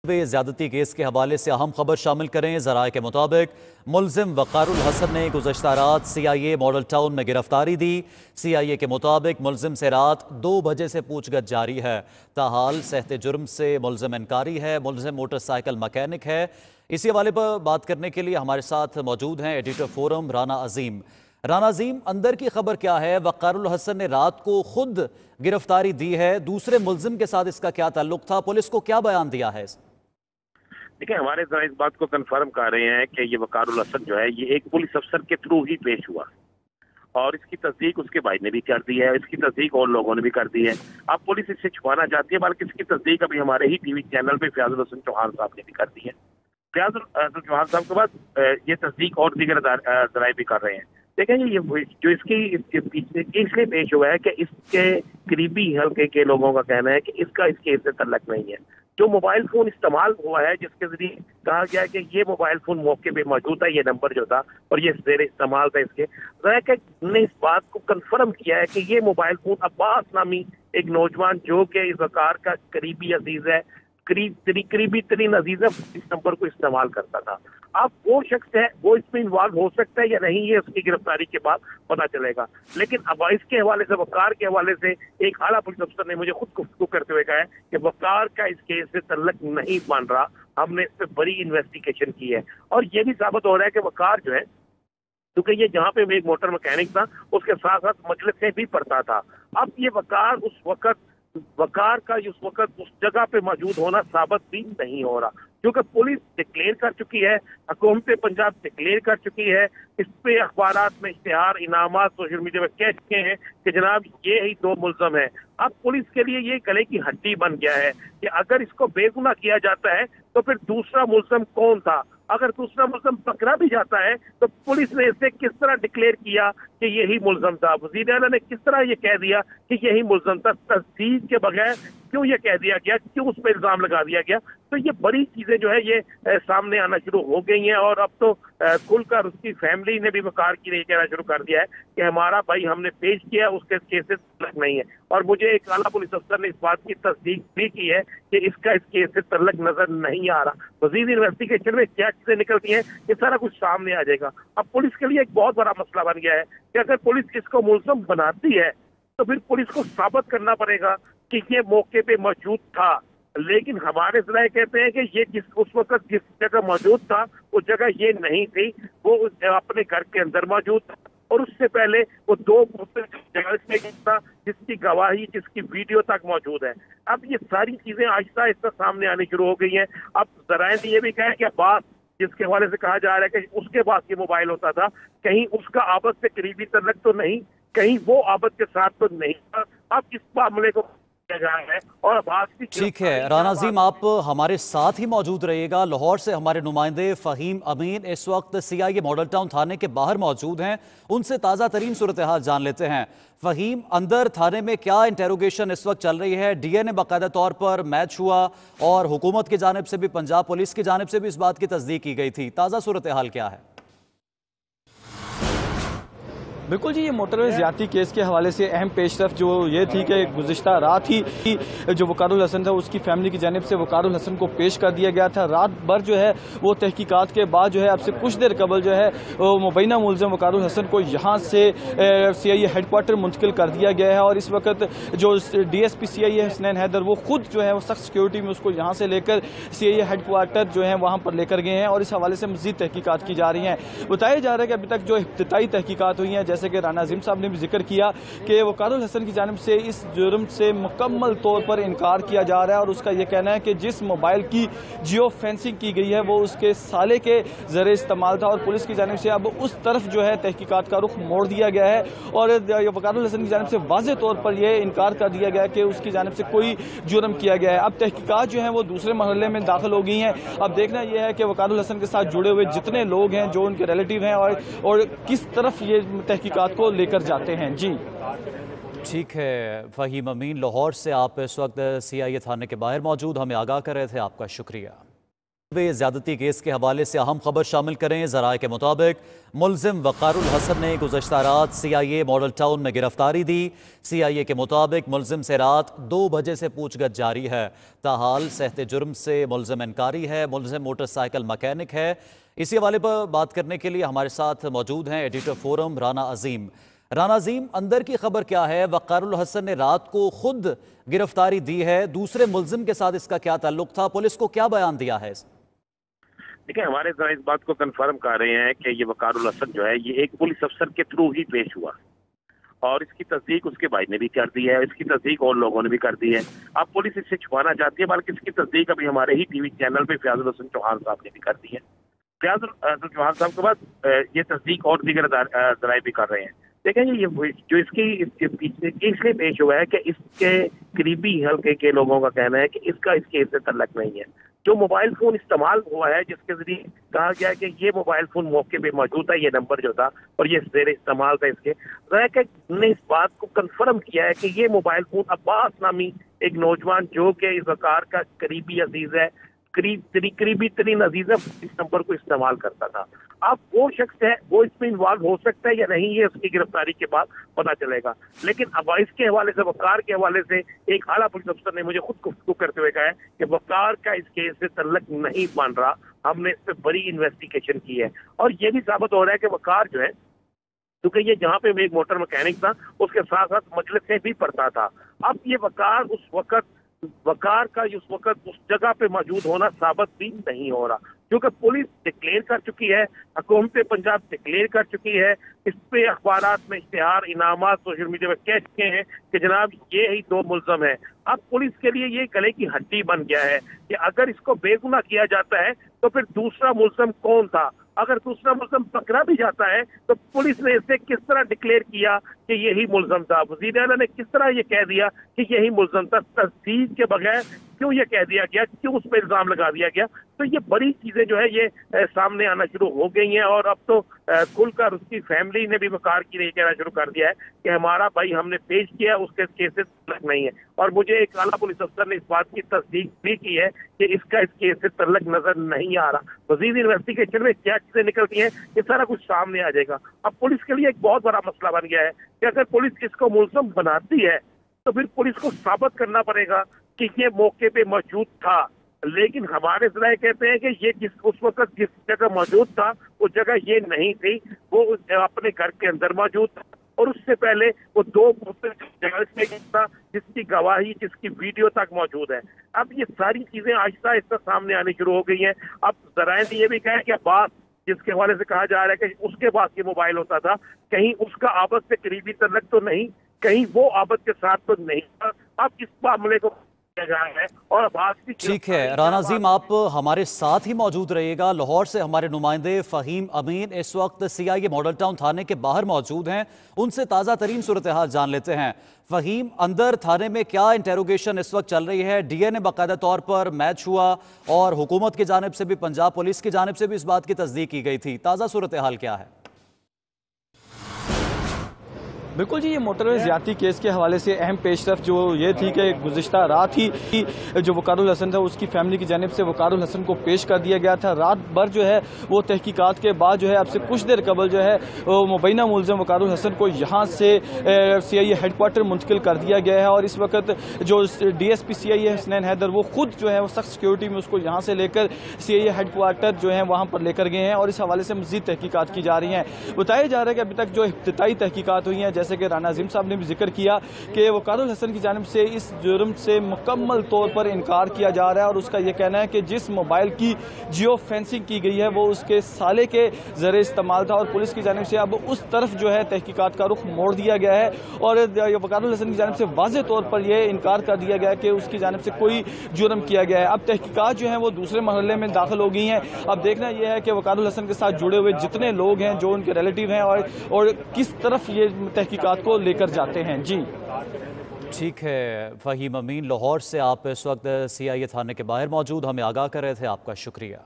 ज्यादती केस के हवाले से अहम खबर शामिल करें। ज़राए के मुताबिक मुल्जिम वक़ारुल हसन ने गुज़श्ता रात CIA मॉडल टाउन में गिरफ्तारी दी। CIA के मुताबिक मुल्जिम से रात 2 बजे से पूछगछ जारी है। ताहाल सहते जुर्म से मुल्जिम इनकारी है। मुल्जिम मोटरसाइकिल मकैनिक है। इसी हवाले पर बात करने के लिए हमारे साथ मौजूद हैं एडिटर फोरम राना अजीम। राना अजीम, अंदर की खबर क्या है? वक़ारुल हसन ने रात को खुद गिरफ्तारी दी है, दूसरे मुल्जिम के साथ इसका क्या ताल्लुक था? पुलिस को क्या बयान दिया है? देखिए, हमारे जरा इस बात को कंफर्म कर रहे हैं कि ये वक़ारुल हसन जो है, ये एक पुलिस अफसर के थ्रू ही पेश हुआ और इसकी तस्दीक उसके भाई ने भी कर दी है, इसकी तस्दीक और लोगों ने भी कर दी है। अब पुलिस इससे छुपाना चाहती है, बल्कि इसकी तस्दीक अभी हमारे ही टीवी चैनल पे फयाजुल हसन चौहान साहब ने भी कर दी है। फयाजुल हसन चौहान साहब के बाद ये तस्दीक और दीगर जराए भी कर रहे हैं। देखेंगे, ये जो इसके पीछे इसलिए पेश हुआ है कि इसके करीबी हल्के के लोगों का कहना है कि इसका इस केस से तल्लक नहीं है। जो मोबाइल फोन इस्तेमाल हुआ है, जिसके जरिए कहा गया है कि ये मोबाइल फोन मौके पे मौजूद है, ये नंबर जो था और ये जेर इस्तेमाल था इसके, ने इस बात को कंफर्म किया है कि ये मोबाइल फोन अब्बास नामी एक नौजवान जो कि इस वकार का करीबी अजीज है, करीबी तरीन अजीज है, इस नंबर को इस्तेमाल करता था। अब वो शख्स है, वो इसमें इन्वॉल्व हो सकता है या नहीं, ये उसकी गिरफ्तारी के बाद पता चलेगा। लेकिन अब इसके हवाले से, वकार के हवाले से एक आला पुलिस अफसर ने मुझे खुद गुफ्तगू करते हुए कहा है कि वकार का इस केस से तल्लक नहीं बन रहा, हमने इस पर बड़ी इन्वेस्टिगेशन की है। और ये भी साबित हो रहा है कि वकार जो है, क्योंकि ये जहाँ पे एक मोटर मैकेनिक था, उसके साथ साथ मजलिस से भी पढ़ता था। अब ये वकार का उस वक्त उस जगह पे मौजूद होना साबित भी नहीं हो रहा, क्योंकि पुलिस डिक्लेयर कर चुकी है, हुकूमत पंजाब डिक्लेयर कर चुकी है, इस पे अखबारात में इश्तिहार, इनामात सोशल मीडिया में कह चुके हैं कि जनाब ये ही 2 मुल्ज़म है। अब पुलिस के लिए ये गले की हड्डी बन गया है कि अगर इसको बेगुनाह किया जाता है तो फिर दूसरा मुल्ज़म कौन था? अगर दूसरा मुल्ज़म पकड़ा भी जाता है तो पुलिस ने इसे किस तरह डिक्लेयर किया कि यही मुल्ज़म था? वज़ीर आला ने किस तरह ये कह दिया कि यही मुल्ज़म था? तस्दीक के बगैर क्यों ये कह दिया गया, क्यों उस पर इल्जाम लगा दिया गया? तो ये बड़ी चीजें जो है ये सामने आना शुरू हो गई हैं। और अब तो खुलकर उसकी फैमिली ने भी वकार की नहीं कहना शुरू कर दिया है कि हमारा भाई हमने पेश किया, उसके केस से तल्लक नहीं है। और मुझे एक आला पुलिस अफसर ने इस बात की तस्दीक भी की है कि इसका इस केस से तल्लक नजर नहीं आ रहा। मजीद इन्वेस्टिगेशन में क्या चीजें निकलती हैं, ये सारा कुछ सामने आ जाएगा। अब पुलिस के लिए एक बहुत बड़ा मसला बन गया है कि अगर पुलिस इसको मुल्ज़म बनाती है तो फिर पुलिस को साबित करना पड़ेगा कि ये मौके पे मौजूद था। लेकिन हमारे जराए कहते हैं कि ये उस वक्त जिस जगह मौजूद था उस जगह ये नहीं थी, वो अपने घर के अंदर मौजूद था और उससे पहले वो 2 जगह में था जिसकी गवाही, जिसकी वीडियो तक मौजूद है। अब ये सारी चीजें आहिस्ता आहिस्ता सामने आनी शुरू हो गई हैं। अब जराए ने ये भी कहा है कि अब्बास, जिसके हवाले से कहा जा रहा है कि उसके पास ये मोबाइल होता था, कहीं उसका आबद से करीबी तल्लक तो नहीं, कहीं वो आबद के साथ तो नहीं था। अब इस मामले को है और ठीक है राना अजीम, आप हमारे साथ ही मौजूद रहिएगा। लाहौर से हमारे नुमाइंदे फ़हीम अमीन इस वक्त CIA मॉडल टाउन थाने के बाहर मौजूद हैं, उनसे ताज़ा तरीन सूरत हाल जान लेते हैं। फ़हीम, अंदर थाने में क्या इंटेरोगेशन इस वक्त चल रही है? DNA बाकायदा तौर पर मैच हुआ और हुकूमत की जानिब से भी, पंजाब पुलिस की जानिब से भी इस बात की तस्दीक की गई थी। ताज़ा सूरत हाल क्या है? बिल्कुल जी, ये मोटरवे ज़्यादती केस के हवाले से अहम पेशरफ जो ये थी कि गुज़िश्ता रात ही जो वक़ारुल हसन था उसकी फैमिली की जानिब से वक़ारुल हसन को पेश कर दिया गया था। रात भर जो है वो तहकीकात के बाद जो है अब से कुछ देर कबल जो है मुबैना मुल्ज़िम वक़ारुल हसन को यहाँ से CIA हेडक्वार्टर मुंतकिल कर दिया गया है। और इस वक्त जो DSP CIA हसनैन हैदर, वो खुद जो है वो सख्त सिक्योरिटी में उसको यहाँ से लेकर CIA हेडक्वार्टर जो है वहाँ पर लेकर गए हैं और इस हवाले से मज़ीद तहकीकात की जा रही हैं। बताया जा रहा है कि अभी तक जो इब्तिदाई तहकीकात हुई हैं, जैसे कि राना अजीम साहब ने भी जिक्र किया कि वक़ारुल हसन की जानिब से इस जुर्म से मुकम्मल तौर पर इनकार किया जा रहा है और उसका यह कहना है कि जिस मोबाइल की जियो फेंसिंग की गई है वो उसके साले के ज़रिए इस्तेमाल था और पुलिस की जानिब से अब उस तरफ जो है तहकीकात का रुख मोड़ दिया गया है। और वक़ारुल हसन की जानिब से वाज़े तौर पर यह इनकार कर दिया गया कि उसकी जानिब से कोई जुर्म किया गया है। अब तहकीकात जो है वो दूसरे मरहले में दाखिल हो गई हैं। अब देखना यह है कि वक़ारुल हसन के साथ जुड़े हुए जितने लोग हैं, जो उनके रिलेटिव हैं और किस तरफ ये तहकीकात को लेकर जाते हैं। जी ठीक है फ़हीम अमीन, लाहौर से आप इस वक्त CIA थाने के बाहर मौजूद, हमें आगाह कर रहे थे। आपका शुक्रिया। ज्यादती केस के हवाले से अहम खबर शामिल करें। ज़राए के मुताबिक मुल्जिम वक़ारुल हसन ने गुज़श्ता रात CIA मॉडल टाउन में गिरफ्तारी दी। CIA के मुताबिक मुल्जिम से रात 2 बजे से पूछगछ जारी है। ताहाल सहते जुर्म से मुल्जिम इनकारी है। मुल्जिम मोटरसाइकिल मैकेनिक है। इसी हवाले पर बात करने के लिए हमारे साथ मौजूद हैं एडिटर फोरम राना अजीम। राना अजीम, अंदर की खबर क्या है? वक़ारुल हसन ने रात को खुद गिरफ्तारी दी है, दूसरे मुल्जिम के साथ इसका क्या ताल्लुक था? पुलिस को क्या बयान दिया है? देखिए, हमारे जरा इस बात को कंफर्म कर रहे हैं कि ये वक़ारुल हसन जो है ये एक पुलिस अफसर के थ्रू ही पेश हुआ और इसकी तस्दीक उसके भाई ने भी कर दी है, इसकी तस्दीक और लोगों ने भी कर दी है। अब पुलिस इससे छुपाना चाहती है, बल्कि इसकी तस्दीक अभी हमारे ही टीवी चैनल पे फयाजुल हसन चौहान साहब ने भी कर दी है। फयाजुल हसन चौहान साहब के बाद ये तस्दीक और दीगर जराए भी कर रहे हैं। देखेंगे ये जो इसके पीछे इसलिए पेश हुआ है कि इसके करीबी हल्के के लोगों का कहना है कि इसका इस केस से तल्लक नहीं है। जो मोबाइल फोन इस्तेमाल हुआ है, जिसके जरिए कहा गया है कि ये मोबाइल फोन मौके पे मौजूद है, ये नंबर जो था और ये जेर इस्तेमाल था, इसके ने इस बात को कंफर्म किया है कि ये मोबाइल फोन अब्बास नामी एक नौजवान जो कि इस वकार का करीबी अजीज है, करीबी तरीन अजीज है, इस नंबर को इस्तेमाल करता था। अब वो शख्स है, वो इसमें इन्वॉल्व हो सकता है या नहीं, ये उसकी गिरफ्तारी के बाद पता चलेगा। लेकिन अब इसके हवाले से, वकार के हवाले से एक आला पुलिस अफसर ने मुझे खुद गुफ्तगू करते हुए कहा है कि वकार का इस केस से तल्लक नहीं बन रहा, हमने इस पर बड़ी इन्वेस्टिगेशन की है। और ये भी साबित हो रहा है कि वकार जो है, क्योंकि ये जहाँ पे एक मोटर मैकेनिक था, उसके साथ साथ मजलिस में भी पढ़ता था। अब ये वकार का उस वक्त उस जगह पे मौजूद होना साबित भी नहीं हो रहा, क्योंकि पुलिस डिक्लेयर कर चुकी है, हुकूमत पंजाब डिक्लेयर कर चुकी है, इस पे अखबारात में इश्तिहार, इनामात सोशल मीडिया में कह चुके हैं कि जनाब ये ही 2 मुल्ज़िम हैं। अब पुलिस के लिए ये गले की हड्डी बन गया है कि अगर इसको बेगुनाह किया जाता है तो फिर दूसरा मुल्ज़िम कौन था? अगर दूसरा मुल्ज़िम पकड़ा भी जाता है तो पुलिस ने इसे किस तरह डिक्लेयर किया कि यही मुल्ज़िम था? वज़ीर आला ने किस तरह ये कह दिया कि यही मुल्ज़िम था? तस्दीक के बगैर क्यों ये कह दिया गया, क्यों उस पर इल्जाम लगा दिया गया? तो ये बड़ी चीजें जो है ये सामने आना शुरू हो गई हैं और अब तो खुलकर उसकी फैमिली ने भी वकार की नहीं कहना शुरू कर दिया है कि हमारा भाई हमने पेश किया, उसके केस से तल्लक नहीं है। और मुझे एक आला पुलिस अफसर ने इस बात की तस्दीक भी की है कि इसका इस केस से तल्लक नजर नहीं आ रहा। मजीद इन्वेस्टिगेशन में क्या चीजें निकलती हैं, ये सारा कुछ सामने आ जाएगा। अब पुलिस के लिए एक बहुत बड़ा मसला बन गया है कि अगर पुलिस इसको मुल्ज़िम बनाती है तो फिर पुलिस को साबित करना पड़ेगा कि ये मौके पे मौजूद था। लेकिन हमारे जराए कहते हैं कि ये उस वक्त जिस जगह मौजूद था वो जगह ये नहीं थी, वो अपने घर के अंदर मौजूद था और उससे पहले वो 2 जगह था जिसकी गवाही, जिसकी वीडियो तक मौजूद है। अब ये सारी चीजें आहिस्ता आहिस्ता सामने आनी शुरू हो गई हैं। अब जराए ने ये भी कहा कि अब्बास, जिसके हवाले से कहा जा रहा है कि उसके पास ये मोबाइल होता था, कहीं उसका आबद से करीबी तल्लक तो नहीं, कहीं वो आबद के साथ तो नहीं था। अब इस मामले को और ठीक है राना अजीम, आप हमारे साथ ही मौजूद रहिएगा। लाहौर से हमारे नुमाइंदे फ़हीम अमीन इस वक्त CIA मॉडल टाउन थाने के बाहर मौजूद हैं, उनसे ताज़ा तरीन सूरत हाल जान लेते हैं। फ़हीम, अंदर थाने में क्या इंटेरोगेशन इस वक्त चल रही है? DNA बाकायदा तौर पर मैच हुआ और हुकूमत की जानिब से भी, पंजाब पुलिस की जानिब से भी इस बात की तस्दीक की गई थी। ताज़ा सूरत हाल क्या है? बिल्कुल जी, ये मोटरवे ज़्यादती केस के हवाले से अहम पेशरफ जो ये थी कि गुज़िश्ता रात ही जो वक़ारुल हसन था उसकी फैमिली की जानिब से वक़ारुल हसन को पेश कर दिया गया था। रात भर जो है वो तहकीकात के बाद जो है अब से कुछ देर कबल जो है मुबैना मुल्ज़िम वक़ारुल हसन को यहाँ से CIA हेडक्वार्टर मुंतकिल कर दिया गया है और इस वक्त जो DSP CIA हसनैन हैदर वो खुद जो है वो सख्त सिक्योरिटी में उसको यहाँ से लेकर CIA हेडक्वार्टर जो है वहाँ पर लेकर गए हैं और इस हवाले से मज़ीद तहकीकात की जा रही हैं। बताया जा रहा है कि अभी तक जो इब्तिदाई तहकीकात हुई हैं, जैसे कि राना अजीम साहब ने भी जिक्र किया कि वक़ारुल हसन की जानिब से इस जुर्म से मुकम्मल तौर पर इनकार किया जा रहा है और उसका यह कहना है कि जिस मोबाइल की जियो फेंसिंग की गई है वो उसके साले के ज़रिए इस्तेमाल था और पुलिस की जानिब से अब उस तरफ जो है तहकीकात का रुख मोड़ दिया गया है और वक़ारुल हसन की जानिब से वाज़े तौर पर यह इनकार कर दिया गया है कि उसकी जानिब से कोई जुर्म किया गया है। अब तहकीकात जो है वो दूसरे मरहले में दाखिल हो गई हैं। अब देखना यह है कि वक़ारुल हसन के साथ जुड़े हुए जितने लोग हैं, जो उनके रिलेटिव हैं और किस तरफ ये तहकीकात को लेकर जाते हैं। जी ठीक है फ़हीम अमीन, लाहौर से आप इस वक्त CIA थाने के बाहर मौजूद, हमें आगाह कर रहे थे। आपका शुक्रिया।